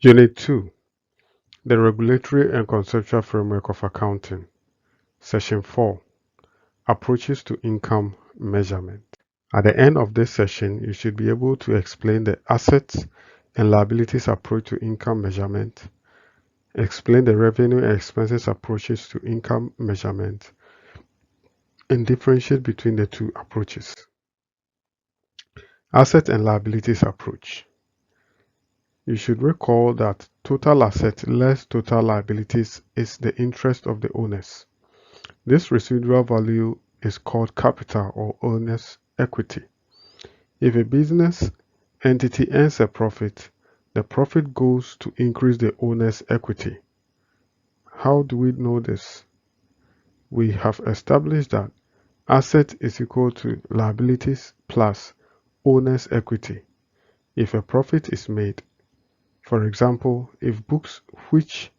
Unit 2. The Regulatory and Conceptual Framework of Accounting. Section 4. Approaches to Income Measurement. At the end of this session, you should be able to explain the assets and liabilities approach to income measurement, explain the revenue and expenses approaches to income measurement, and differentiate between the two approaches. Asset and liabilities approach. You should recall that total asset less total liabilities is the interest of the owners. This residual value is called capital or owner's equity. If a business entity earns a profit, the profit goes to increase the owner's equity. How do we know this? We have established that asset is equal to liabilities plus owner's equity. If a profit is made, for example, if books which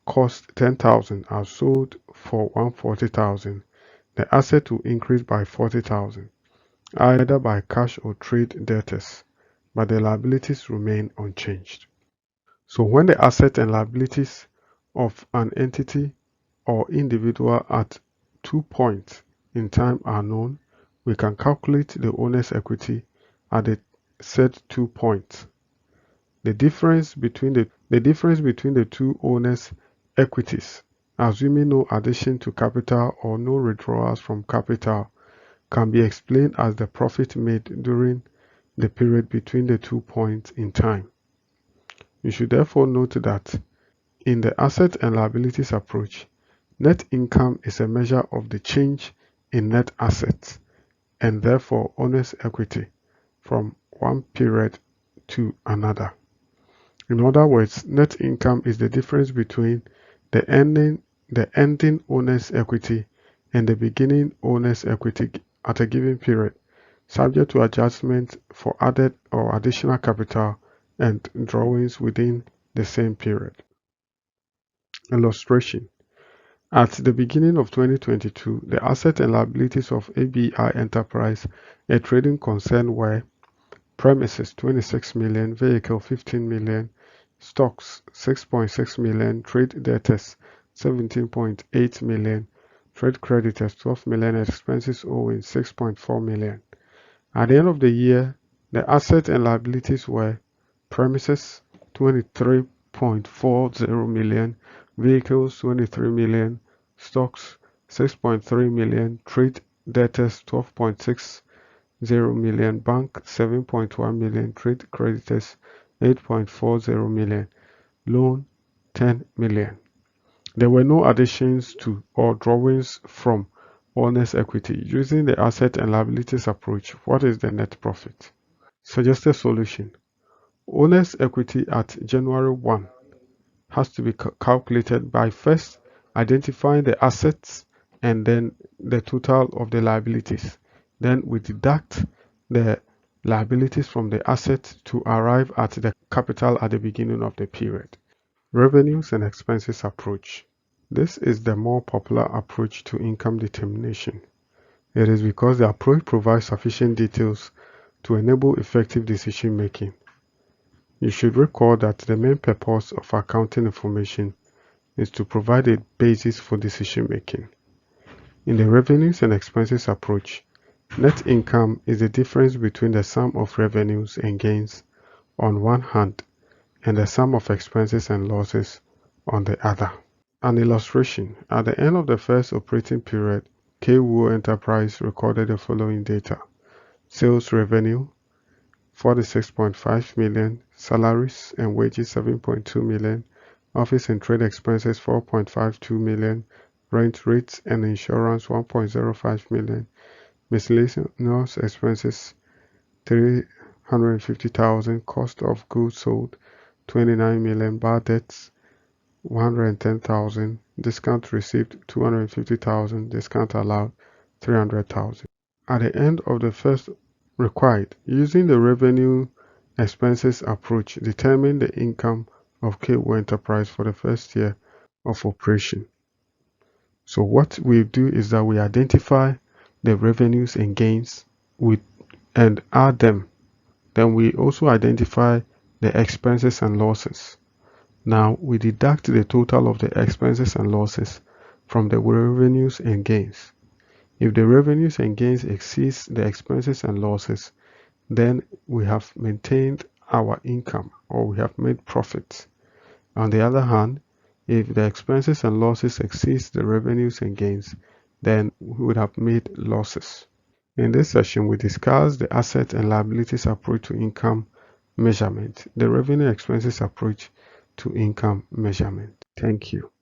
cost 10,000 are sold for 140,000, the asset will increase by 40,000, either by cash or trade debtors, but the liabilities remain unchanged. So when the asset and liabilities of an entity or individual at 2 points in time are known, we can calculate the owner's equity at the said 2 points. The difference between the two owners' equities, assuming no addition to capital or no withdrawals from capital, can be explained as the profit made during the period between the 2 points in time. You should therefore note that in the asset and liabilities approach, net income is a measure of the change in net assets and therefore owner's equity from one period to another. In other words, net income is the difference between the ending owner's equity and the beginning owner's equity at a given period, subject to adjustment for added or additional capital and drawings within the same period. Illustration. At the beginning of 2022, the assets and liabilities of ABI Enterprise, a trading concern, were premises 26 million, vehicle 15 million, stocks 6.6 million, trade debtors 17.8 million, trade creditors 12 million, and expenses owing 6.4 million. At the end of the year, the assets and liabilities were premises 23.40 million, vehicles 23 million, stocks 6.3 million, trade debtors 12.60 million, bank 7.1 million, trade creditors 8.40 million, loan 10 million. There were no additions to or drawings from owner's equity. Using the asset and liabilities approach, what is the net profit? Suggested solution. Owner's equity at January 1 has to be calculated by first identifying the assets and then the total of the liabilities. Then we deduct the liabilities from the assets to arrive at the capital at the beginning of the period. Revenues and expenses approach. This is the more popular approach to income determination. It is because the approach provides sufficient details to enable effective decision making. You should recall that the main purpose of accounting information is to provide a basis for decision making. In the revenues and expenses approach, net income is the difference between the sum of revenues and gains on one hand and the sum of expenses and losses on the other. An illustration. At the end of the first operating period, KWO Enterprise recorded the following data. Sales revenue 46.5 million, salaries and wages 7.2 million, office and trade expenses 4.52 million, rent rates and insurance 1.05 million, miscellaneous expenses 350,000, cost of goods sold 29 million, bad debts 110,000, discount received 250,000, discount allowed 300,000. At the end of the first required, using the revenue expenses approach, determine the income of KWO Enterprise for the first year of operation. So what we do is that we identify the revenues and gains and add them. Then we also identify the expenses and losses. Now we deduct the total of the expenses and losses from the revenues and gains. If the revenues and gains exceeds the expenses and losses, then we have maintained our income, or we have made profits. On the other hand, if the expenses and losses exceeds the revenues and gains, then we would have made losses. In this session, we discussed the asset and liabilities approach to income measurement, the revenue expenses approach to income measurement. Thank you.